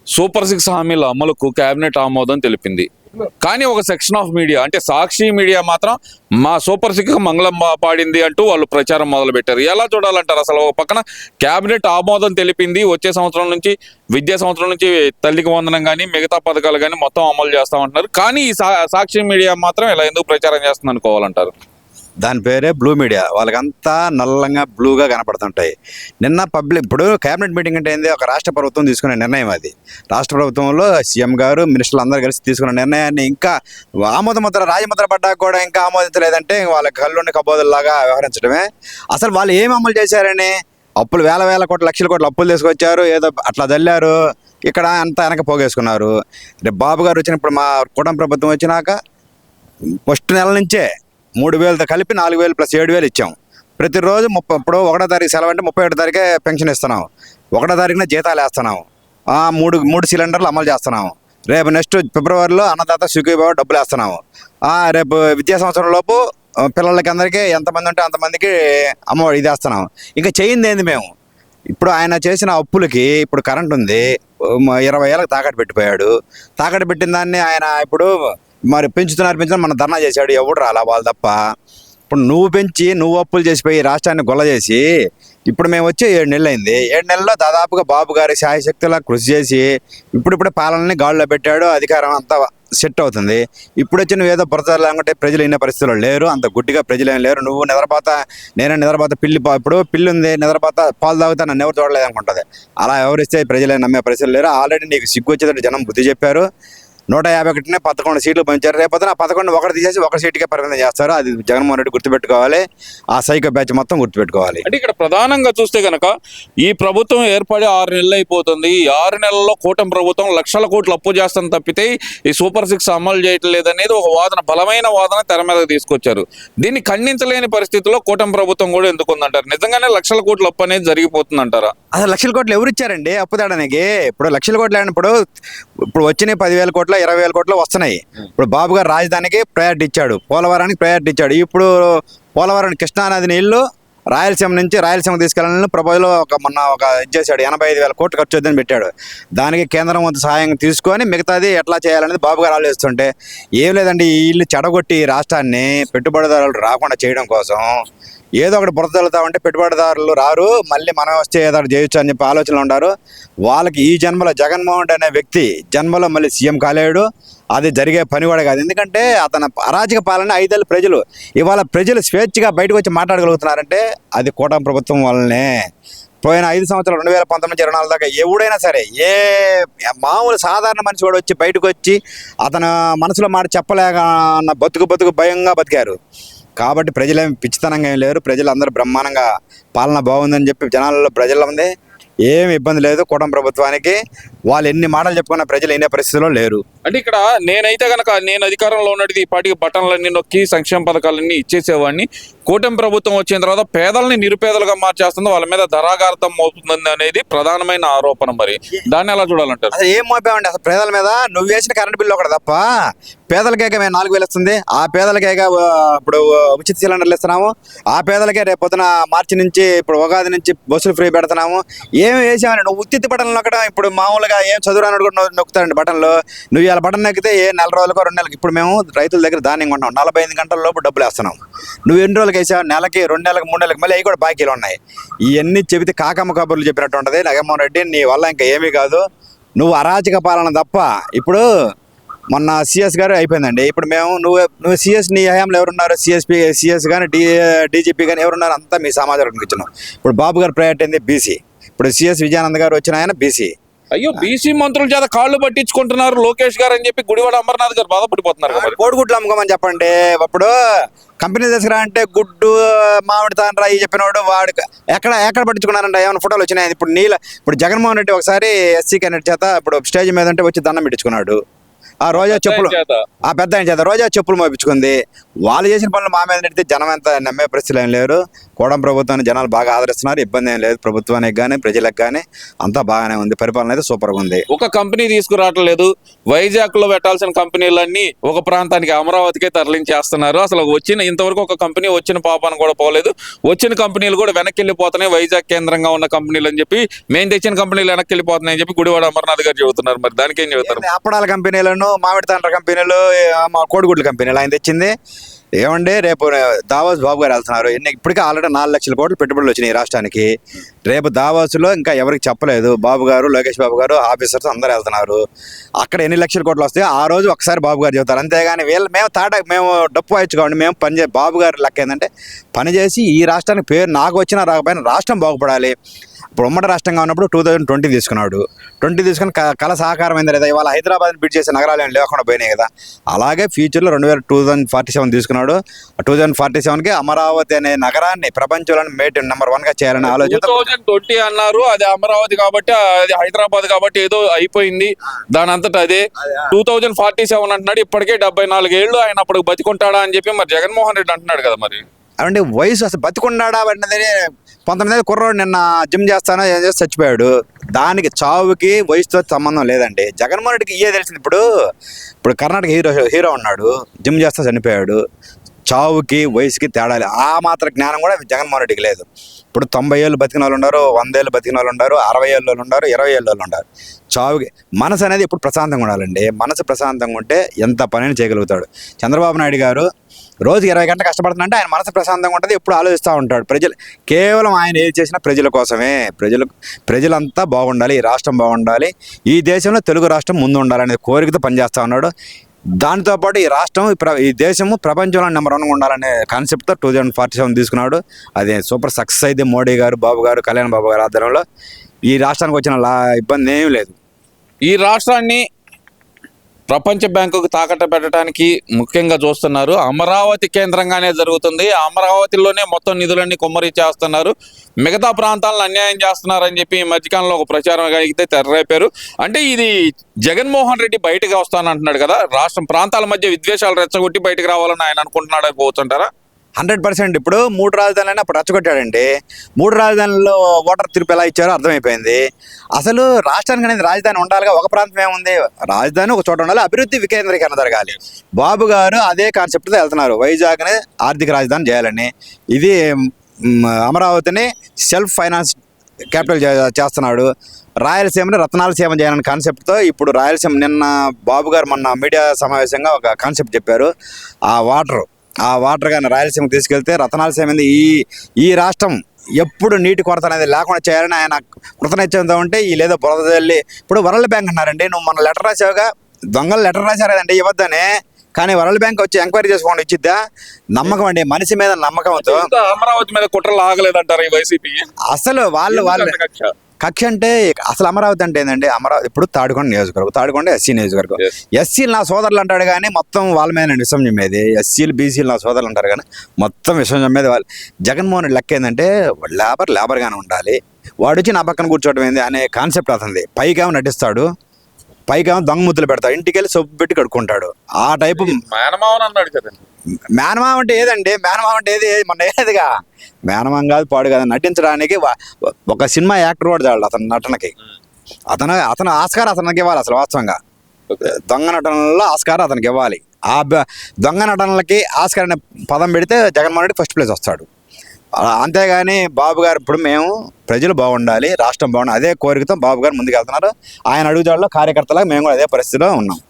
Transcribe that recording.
Super 6 హామీల అమలుకు cabinet ఆమోదం తెలిపింది. కానీ ఒక సెక్షన్ ఆఫ్ మీడియా అంటే సాక్షి మీడియా మాత్రం మా సూపర్ 6 మంగళం పాడింది అంటూ వాళ్ళు ప్రచారం మొదలుపెట్టారు. ఎలా చూడాలంటారు? అసలు ఒక పక్కన కేబినెట్ ఆమోదం తెలిపింది, వచ్చే సంవత్సరం నుంచి విద్యా సంవత్సరం నుంచి తల్లికి వందనం కానీ మిగతా పథకాలు కానీ మొత్తం అమలు చేస్తామంటున్నారు. కానీ ఈ సాక్షి మీడియా మాత్రం ఇలా ఎందుకు ప్రచారం చేస్తుంది అనుకోవాలంటారు? దాని పేరే బ్లూ మీడియా. వాళ్ళకంతా నల్లంగా బ్లూగా కనపడుతుంటాయి. నిన్న ఇప్పుడు కేబినెట్ మీటింగ్ అంటే ఏంది? ఒక రాష్ట్ర ప్రభుత్వం తీసుకునే నిర్ణయం. అది రాష్ట్ర ప్రభుత్వంలో సీఎం గారు మినిస్టర్లు అందరూ కలిసి తీసుకున్న నిర్ణయాన్ని ఇంకా ఆమోదముద్ర రాజముద్ర పడ్డా కూడా ఇంకా ఆమోదించలేదంటే వాళ్ళ కళ్ళుండి కబోదుల్లాగా వ్యవహరించడమే. అసలు వాళ్ళు ఏం అమలు చేశారని అప్పులు వేల కోట్ల లక్షల కోట్ల అప్పులు తీసుకొచ్చారు, ఏదో అట్లా చల్లారు, ఇక్కడ అంతా వెనక పోగేసుకున్నారు. రేపు బాబు గారు వచ్చినప్పుడు మా కూటమి ప్రభుత్వం వచ్చినాక ఫస్ట్ నెల నుంచే 3,000తో కలిపి 4,000 ప్లస్ 7,000 ఇచ్చాం. ప్రతిరోజు ఇప్పుడు 1వ తారీఖు సెలవు అంటే 31వ తారీఖే పెన్షన్ ఇస్తున్నాం, 1వ తారీఖున జీతాలు వేస్తున్నాం, మూడు సిలిండర్లు అమలు చేస్తున్నాం. రేపు నెక్స్ట్ ఫిబ్రవరిలో అన్నదాత సుఖీభావ డబ్బులు వేస్తున్నాము. రేపు విద్యా సంవత్సరం లోపు పిల్లలకి అందరికీ ఎంతమంది ఉంటే అంతమందికి అమ్మఒడి ఇది వేస్తున్నాం. ఇంకా చేయింది ఏంది మేము? ఇప్పుడు ఆయన చేసిన అప్పులకి ఇప్పుడు కరెంట్ ఉంది, 20,000కి తాకట్టు పెట్టిపోయాడు. తాకట్టు పెట్టిన దాన్ని ఆయన ఇప్పుడు మరి పెంచుతున్నారు మన ధర్నా చేశాడు, ఎవడు రాలా వాళ్ళు తప్ప. ఇప్పుడు నువ్వు పెంచి నువ్వు అప్పులు చేసిపోయి రాష్ట్రాన్ని గొల్ల చేసి ఇప్పుడు మేము వచ్చి 7 నెలలు అయింది. 7 నెలల్లో దాదాపుగా బాబు గారి శాయశక్తిలా కృషి చేసి ఇప్పుడిప్పుడే పాలనని గాడిలో పెట్టాడు, అధికారం అంతా సెట్ అవుతుంది. ఇప్పుడు వచ్చి నువ్వు ఏదో బురదలు లేకుంటే ప్రజలు ఇన్న పరిస్థితుల్లో లేరు, అంత గుడ్డిగా ప్రజలు ఏం లేరు. నువ్వు నిద్రపోత నేనే నిద్రపోత ఇప్పుడు పిల్లి ఉంది, నిద్రపోత పాలు తాగుతా నన్ను ఎవరు చూడలేదు అనుకుంటుంది. అలా ఎవరిస్తే ప్రజలే నమ్మే పరిస్థితులు లేరు. ఆల్రెడీ నీకు సిగ్గు వచ్చేటట్టు జనం బుద్ధి చెప్పారు. 151నే 11 సీట్లు పంచారు. రేపొద్దున ఆ 11 ఒకటి తీసేసి ఒక సీటుకే పరిమితం చేస్తారు. అది జగన్మోహన్ రెడ్డి గుర్తుపెట్టుకోవాలి, ఆ సైకో బ్యాచ్ మొత్తం గుర్తుపెట్టుకోవాలి. అంటే ఇక్కడ ప్రధానంగా చూస్తే కనుక ఈ ప్రభుత్వం ఏర్పడి 6 నెలలు అయిపోతుంది. ఈ 6 నెలల్లో కూటమి ప్రభుత్వం లక్షల కోట్లు అప్పు చేస్తాను తప్పితే ఈ సూపర్ 6 అమలు చేయటం లేదనేది ఒక వాదన, బలమైన వాదన తెర మీదకి తీసుకొచ్చారు. దీన్ని ఖండించలేని పరిస్థితిలో కూటమి ప్రభుత్వం కూడా ఎందుకుందంటారు? నిజంగానే లక్షల కోట్ల అప్పు అనేది జరిగిపోతుందంటారా? అసలు లక్షల కోట్లు ఎవరు ఇచ్చారండి అప్పు తేడానికి? ఇప్పుడు లక్షల కోట్లు అయినప్పుడు ఇప్పుడు వచ్చినాయి 10,000 కోట్లు 20,000 కోట్లు వస్తున్నాయి. ఇప్పుడు బాబు గారు రాజధానికి ప్రయారిటీ ఇచ్చాడు, పోలవరానికి ప్రయారిటీ ఇచ్చాడు. ఇప్పుడు పోలవరం కృష్ణానది నీళ్లు రాయలసీమ తీసుకెళ్ళాలని ప్రపోజల్ మొన్న ఇది చేశాడు, 85,000 కోట్లు ఖర్చు వద్దని పెట్టాడు. దానికి కేంద్రం వంతు సహాయం తీసుకొని మిగతాది ఎట్లా చేయాలనేది బాబు గారు ఆలోచిస్తుంటే ఏం లేదండి, వీళ్ళు చెడగొట్టి రాష్ట్రాన్ని పెట్టుబడిదారులు రాకుండా చేయడం కోసం ఏదో ఒకటి బురదలుతామంటే పెట్టుబడిదారులు రారు, మళ్ళీ మనం వస్తే ఏదో చేయొచ్చు అని చెప్పి ఆలోచనలు ఉన్నారు. వాళ్ళకి ఈ జన్మలో జగన్మోహన్ రెడ్డి అనే వ్యక్తి జన్మలో మళ్ళీ సీఎం కాలేడు, అది జరిగే పని కూడా కాదు. ఎందుకంటే అతని అరాచక పాలన 5 ఏళ్ళు ఇవాళ ప్రజలు స్వేచ్ఛగా బయటకు వచ్చి మాట్లాడగలుగుతున్నారంటే అది కూటమి ప్రభుత్వం వల్లనే. పోయిన 5 సంవత్సరాలు 2019 నుంచి 24 దాకా ఎవడైనా సరే ఏ మామూలు సాధారణ మనిషి కూడా వచ్చి బయటకు వచ్చి అతను మనసులో మాట చెప్పలేక బతుకు భయంగా బతికారు. కాబట్టి ప్రజలేమి పిచ్చితనంగా ఏం లేరు, ప్రజలందరూ బ్రహ్మాండంగా పాలన బాగుందని చెప్పి జనాలలో ప్రజల్లో ఉంది, ఏమి ఇబ్బంది లేదు. కూటమి ప్రభుత్వానికి వాళ్ళు ఎన్ని మాటలు చెప్పుకున్న ప్రజలు వినే పరిస్థితిలో లేరు. అంటే ఇక్కడ నేనైతే కనుక నేను అధికారంలో ఉన్నది ఈ పార్టీకి బటన్లన్నీ నొక్కి సంక్షేమ పథకాలన్నీ ఇచ్చేసేవాడిని. కూటమి ప్రభుత్వం వచ్చిన తర్వాత పేదల్ని నిరుపేదలుగా మార్చేస్తుంది, వాళ్ళ మీద ధరాగార్థం మోపుతుంది అనేది ప్రధానమైన ఆరోపణ. మరి దాన్ని ఎలా చూడాలంటారు? అసలు ఏం మోపామండి అసలు పేదల మీద? నువ్వు వేసిన కరెంట్ బిల్లు ఒకటి తప్ప పేదలకేగా మేము 4,000 ఇస్తుంది, ఆ పేదలకేగా ఇప్పుడు ఉచిత సిలిండర్లు ఇస్తున్నాము, ఆ పేదలకే రేపు పొద్దున మార్చి నుంచి ఇప్పుడు ఉగాది నుంచి బస్సులు ఫ్రీ పెడుతున్నాము. ఏమి వేసామని నువ్వు ఉత్తి బటన్లు నొక్కడం. ఇప్పుడు మామూలుగా ఏం చదువురాని కూడా నొక్కుతారండి బటన్లు. నువ్వు ఇలా బటన్ నొక్కితే ఏ 4 రోజులకో 2 నెలలకు. ఇప్పుడు మేము రైతుల దగ్గర ధాన్యం కొంటాం, 45 గంటల లోపు డబ్బులు వేస్తున్నాం. నువ్వు ఎన్ని రోజులకి వేసావు? నెలకి, 2 నెలలకు, 3 నెలలకు, మళ్ళీ అవి కూడా బాకీలు ఉన్నాయి. ఇవన్నీ చెబితే కాకమ్మ కబుర్లు చెప్పినట్టు ఉంటుంది. జగన్మోహన్ రెడ్డి నీ వల్ల ఇంకా ఏమీ కాదు, నువ్వు అరాచక పాలన తప్ప. ఇప్పుడు మొన్న సిఎస్ గారు అయిపోయిందండి. ఇప్పుడు మేము నువ్వు సిఎస్ నీ హయాంలో ఎవరున్నారు? సిఎస్ కానీ డీజీపీ కానీ ఎవరున్నారు? అంతా మీ సమాజానికి ఇచ్చినాం. ఇప్పుడు బాబు గారు ప్రయారిటీ ఏంది? బీసీ. ఇప్పుడు సిఎస్ విజయానంద్ గారు వచ్చిన ఆయన బీసీ. అయ్యో, బీసీ మంత్రుల చేత కాళ్ళు పట్టించుకుంటున్నారు లోకేష్ గారు అని చెప్పి గుడివాడ అమర్నాథ్ గారు బాధపడిపోతున్నారు. కోడిగుడ్లు అమ్ముకోమని చెప్పండి. ఇప్పుడు కంపెనీ దగ్గర అంటే గుడ్డు మామిడి తాండ్రా ఈ చెప్పినవాడు వాడు ఎక్కడ పట్టించుకున్నారంట? ఏమైనా ఫోటోలు వచ్చినాయి? ఇప్పుడు జగన్మోహన్ రెడ్డి ఒకసారి ఎస్సీ క్యాండిడేట్ చేత ఇప్పుడు స్టేజ్ మీద ఉంటే వచ్చి దండం పెట్టించుకున్నాడు. ఆ రోజా చెప్పులు, ఆ పెద్ద ఆయన చేత రోజా చెప్పులు మోపించుకుంది. వాళ్ళు చేసిన పనులు మా మీద నెడితే జనం ఎంత నమ్మే పరిస్థితులు ఏం లేరు. కూటమి ప్రభుత్వాన్ని జనాలు బాగా ఆదరిస్తున్నారు. ఇబ్బంది ఏం లేదు ప్రభుత్వానికి కానీ ప్రజలకు కానీ, అంతా బాగానే ఉంది. పరిపాలన అయితే సూపర్గా ఉంది. ఒక కంపెనీ తీసుకురావట్లేదు. వైజాగ్ లో పెట్టాల్సిన కంపెనీలన్నీ ఒక ప్రాంతానికి అమరావతికే తరలించేస్తున్నారు. అసలు ఇంతవరకు ఒక కంపెనీ వచ్చిన పాపాన్ని కూడా పోలేదు. వచ్చిన కంపెనీలు కూడా వెనక్కి వెళ్ళిపోతున్నాయి. వైజాగ్ కేంద్రంగా ఉన్న కంపెనీలు అని చెప్పి, మేము తెచ్చిన కంపెనీలు వెనక్కి వెళ్ళిపోతున్నాయి అని చెప్పి గుడివాడ అమర్నాథ్ గారు చెబుతున్నారు. మరి దానికి ఏం చెబుతారు? అప్పడాల కంపెనీలను, మామిడి తాండ్ర కంపెనీలు, మా కోడిగుడ్ల కంపెనీలు ఆయన తెచ్చింది. ఏమండి, రేపు దావోస్ బాబు గారు వెళ్తున్నారు. ఇప్పటికే ఆల్రెడీ 4 లక్షల కోట్లు పెట్టుబడులు వచ్చినాయి రాష్ట్రానికి. రేపు దావోస్లో ఇంకా ఎవరికి చెప్పలేదు. బాబు గారు, లోకేష్ బాబు గారు, ఆఫీసర్స్ అందరూ వెళ్తున్నారు. అక్కడ ఎన్ని లక్షల కోట్లు వస్తాయో ఆ రోజు ఒకసారి బాబు గారు చెబుతారు. అంతేగాని మేము డప్పు వాయించుకోండి, మేము బాబు గారు లెక్క ఏంటంటే పనిచేసి ఈ రాష్ట్రానికి పేరు నాకు వచ్చినా రాకపోయినా రాష్ట్రం బాగుపడాలి. ఇప్పుడు ఉమ్మడి రాష్ట్రంగా ఉన్నప్పుడు 2020 తీసుకున్నాడు. 20 తీసుకుని కళ సహకారం అయింది లేదా? ఇవాళ హైదరాబాద్ బిడ్ చేసే నగరాలు ఏం లేకుండా పోయినాయి కదా. అలాగే ఫ్యూచర్లో 2047 తీసుకున్నాడు. 2047కి అమరావతి అనే నగరాన్ని ప్రపంచంలో నెంబర్ 1గా చేయాలని ఆలోచన. 2020 అన్నారు, అది అమరావతి కాబట్టి, అది హైదరాబాద్ కాబట్టి ఏదో అయిపోయింది దాని అంతటా అదే. 2047 అంటున్నాడు. ఇప్పటికే 74 ఏళ్ళు ఆయన అప్పుడు బతికుంటాడా అని చెప్పి మరి జగన్మోహన్ రెడ్డి అంటున్నాడు కదా. మరి అంటే వయసు అసలు బతికున్నాడా అన్నది 19 కుర్రోడు నిన్న జిమ్ చేస్తానో ఏం చేసి చచ్చిపోయాడు. దానికి చావుకి వయసుతో సంబంధం లేదండి. జగన్మోహన్ రెడ్డికి ఇయ్యే తెలిసింది. ఇప్పుడు కర్ణాటక హీరో ఉన్నాడు, జిమ్ చేస్తా చనిపోయాడు. చావుకి వయసుకి తేడాలి. ఆ మాత్రం జ్ఞానం కూడా జగన్మోహన్ రెడ్డికి లేదు. ఇప్పుడు 90 ఏళ్ళు బతికిన వాళ్ళు ఉన్నారు, 100 ఏళ్ళు బతికిన వాళ్ళు ఉన్నారు, 60 ఏళ్ళు వాళ్ళు ఉన్నారు, 20 ఏళ్ళు వాళ్ళు ఉన్నారు. చావుకి మనసు అనేది ఇప్పుడు ప్రశాంతంగా ఉండాలండి. మనసు ప్రశాంతంగా ఉంటే ఎంత పనిని చేయగలుగుతాడు. చంద్రబాబు నాయుడు గారు రోజు 20 గంటలు కష్టపడుతుందంటే ఆయన మనసు ప్రశాంతంగా ఉంటుంది. ఎప్పుడు ఆలోచిస్తూ ఉంటాడు. కేవలం ఆయన ఏది చేసినా ప్రజల కోసమే. ప్రజలంతా బాగుండాలి, ఈ రాష్ట్రం బాగుండాలి, ఈ దేశంలో తెలుగు రాష్ట్రం ముందు ఉండాలనే కోరికతో పనిచేస్తూ ఉన్నాడు. దాంతోపాటు ఈ రాష్ట్రం, ఈ దేశము ప్రపంచంలో నెంబర్ 1గా ఉండాలనే కాన్సెప్ట్తో 2047 తీసుకున్నాడు. అది సూపర్ సక్సెస్ అయితే మోడీ గారు, బాబు గారు, కళ్యాణ్ బాబు గారు ఆధ్వర్యంలో ఈ రాష్ట్రానికి వచ్చిన ఇబ్బంది ఏమీ లేదు. ఈ రాష్ట్రాన్ని ప్రపంచ బ్యాంకుకు తాకట్టు పెట్టడానికి ముఖ్యంగా చూస్తున్నారు. అమరావతి కేంద్రంగానే జరుగుతుంది. అమరావతిలోనే మొత్తం నిధులన్నీ కుమ్మరిచ్చేస్తున్నారు. మిగతా ప్రాంతాలను అన్యాయం చేస్తున్నారని చెప్పి ఈ మధ్యకాలంలో ఒక ప్రచారం కలిగితే తెర్రైపారు. అంటే ఇది జగన్మోహన్ రెడ్డి బయటకు వస్తానంటున్నాడు కదా. రాష్ట్రం ప్రాంతాల మధ్య విద్వేషాలు రెచ్చగొట్టి బయటకు రావాలని ఆయన అనుకుంటున్నాడు పోతుంటారా? 100%. ఇప్పుడు 3 రాజధానులైనా అప్పుడు రెచ్చగొట్టాడండి. 3 రాజధానుల్లో ఓటర్ తీర్పు ఎలా ఇచ్చారో అర్థమైపోయింది. అసలు రాష్ట్రానికి అనేది రాజధాని ఉండాలిగా. ఒక ప్రాంతం ఏముంది, రాజధాని ఒక చోట ఉండాలి, అభివృద్ధి వికేంద్రీకరణ జరగాలి. బాబు గారు అదే కాన్సెప్ట్తో వెళ్తున్నారు. వైజాగ్ని ఆర్థిక రాజధాని చేయాలని, ఇది అమరావతిని సెల్ఫ్ ఫైనాన్స్ క్యాపిటల్ చేస్తున్నాడు. రాయలసీమని రత్నాలసీమ చేయాలనే కాన్సెప్ట్తో ఇప్పుడు రాయలసీమ, నిన్న బాబు గారు మొన్న మీడియా సమావేశంగా ఒక కాన్సెప్ట్ చెప్పారు. ఆ వాటర్ కానీ రాయలసీమకు తీసుకెళ్తే రతనాలసీమ ఈ రాష్ట్రం ఎప్పుడు నీటి కొరత అనేది లేకుండా చేయాలని ఆయన కృతనిశ్చయంతో ఉంటే ఈ లేదో బురద జల్లి. ఇప్పుడు వరల్డ్ బ్యాంక్ అన్నారండి, నువ్వు మన లెటర్ రాసావుగా, దొంగలు లెటర్ రాశారు కదండి ఇవ్వద్దని. కానీ వరల్డ్ బ్యాంక్ వచ్చి ఎంక్వైరీ చేసుకోండి ఇచ్చిద్దా? నమ్మకం అండి, మనిషి మీద నమ్మకంతో. అమరావతి మీద కుట్రలు ఆగలేదంటారు ఈ వైసీపీ. అసలు వాళ్ళు కక్ష అంటే అసలు అమరావతి అంటే ఏంటంటే, అమరావతి ఇప్పుడు తాడికొండ ఎస్సీ నియోజకవర్గం. ఎస్సీలు నా సోదరులు అంటాడు కానీ మొత్తం వాళ్ళ మీద విషం చెమ్మేది. ఎస్సీలు బీసీలు నా సోదరులు అంటారు కానీ మొత్తం విషం చెమ్మేది వాళ్ళు. జగన్మోహన్ రెడ్డి లెక్క ఏంటంటే లేబర్గానే ఉండాలి, వాడు వచ్చి నా పక్కన కూర్చోవడం ఏంది అనే కాన్సెప్ట్ అతనిది. పైకేమో నటిస్తాడు, పైకేమో దొంగ ముద్దులు పెడతాడు, ఇంటికి వెళ్ళి సొప్పు పెట్టి కడుక్కుంటాడు. ఆ టైపు మేనమావన్ అన్నాడు కదా. మేనమావ అంటే ఏదండి? మేనమావ అంటే ఏది? మన ఏదిగా మేనమావం కాదు, పాడు కాదు. నటించడానికి ఒక సినిమా యాక్టర్ కూడా చాలు అతని నటనకి. అతను ఆస్కార్ అతనికి ఇవ్వాలి. అసలు వాస్తవంగా దొంగ నటనలో ఆస్కార్ అతనికి ఇవ్వాలి. ఆ దొంగ నటనలకి ఆస్కార్ అనే పదం పెడితే జగన్మోహన్ రెడ్డి ఫస్ట్ ప్లేస్ వస్తాడు. అంతేగాని బాబు గారు ఇప్పుడు మేము ప్రజలు బాగుండాలి, రాష్ట్రం బాగుండాలి అదే కోరికతో బాబు గారు ముందుకు వెళ్తున్నారు. ఆయన అడుగుజాడలో కార్యకర్తలకు మేము కూడా అదే పరిస్థితిలో ఉన్నాం.